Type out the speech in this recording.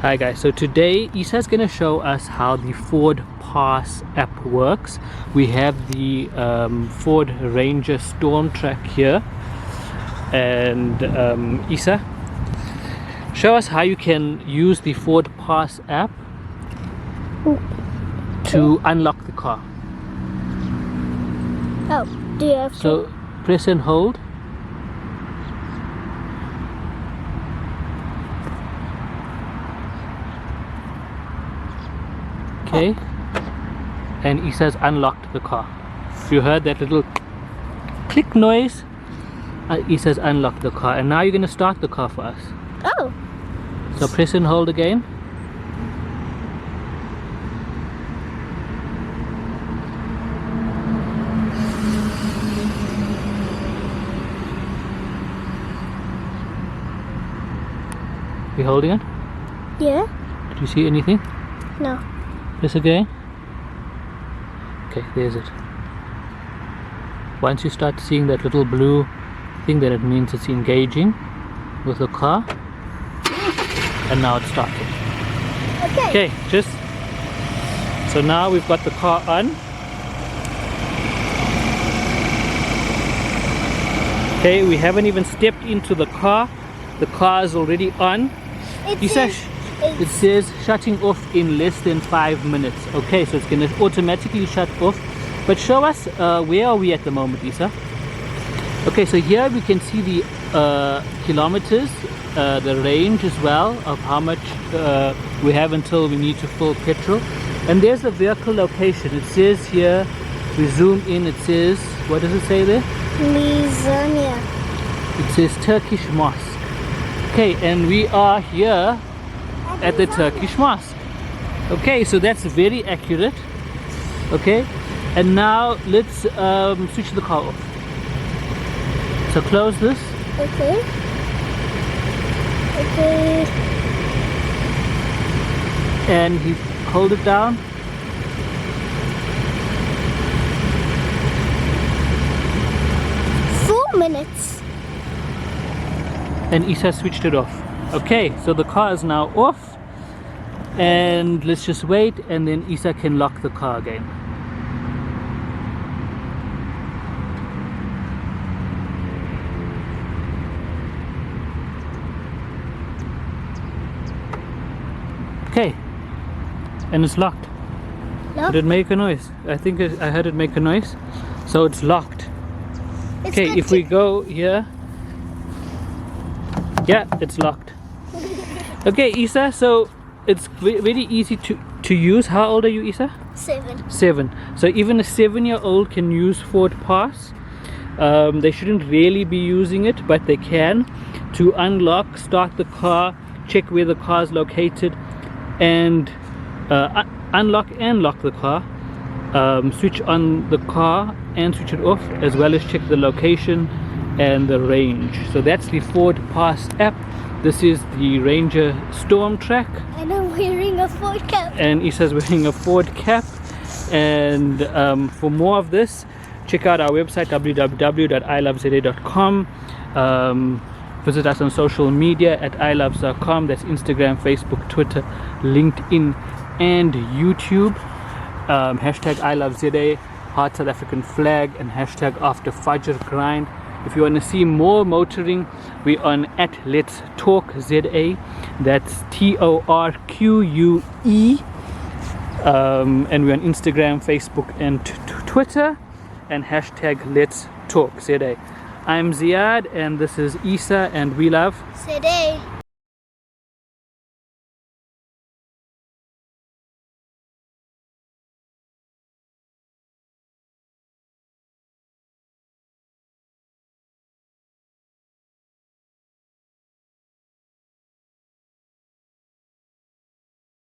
Hi guys, so today Isa's going to show us how the FordPass app works. We have the Ford Ranger Stormtrak here, and Isa, show us how you can use the FordPass app to unlock the car. Oh, do you have to? So press and hold. Okay, and Isa's unlocked the car. You heard that little click noise? Isa's unlocked the car, and now you're going to start the car for us. Oh. So press and hold again. You holding it? Yeah? Did you see anything? No. Press again. Okay, there's it. Once you start seeing that little blue thing, then it means it's engaging with the car. And now it's started. Okay. Okay, so now we've got the car on. Okay, we haven't even stepped into the car. The car is already on. It says shutting off in less than 5 minutes. Okay, so it's going to automatically shut off. But show us, where are we at the moment, Isa? Okay, so here we can see the kilometers, the range as well of how much we have until we need to fill petrol. And there's the vehicle location. It says here, we zoom in, it says, what does it say there? Nizamiye. It says Turkish Mosque. Okay, and we are here at the Turkish Mosque. Okay, so that's very accurate. Okay, and now let's switch the car off. So close this. Okay. Okay. And you hold it down. Minutes. And Isa switched it off. Okay, so the car is now off, and let's just wait, and then Isa can lock the car again. Okay, and it's locked. Locked? Did it make a noise? I think I heard it make a noise. So it's locked. Okay, if we go here, yeah, it's locked. Okay, Isa, so it's very easy to use. How old are you, Isa? 7. 7. So even a 7-year-old can use FordPass. They shouldn't really be using it, but they can, to unlock, start the car, check where the car is located, and unlock and lock the car. Switch on the car and switch it off, as well as check the location and the range. So that's the FordPass app. This is the Ranger Stormtrak, And I'm wearing a Ford cap. and Isa's wearing a Ford cap. And for more of this, check out our website www.iloveza.com. Visit us on social media at iloveza.com. That's Instagram, Facebook, Twitter, LinkedIn, and YouTube. Hashtag iloveza, Heart South African flag, and hashtag after Fajr grind. If you want to see more motoring, we're on at Let's Talk ZA. That's TORQUE. And we're on Instagram, Facebook, and Twitter, and hashtag Let's Talk ZA. I'm Ziyaad, and this is Isa, and we love Today.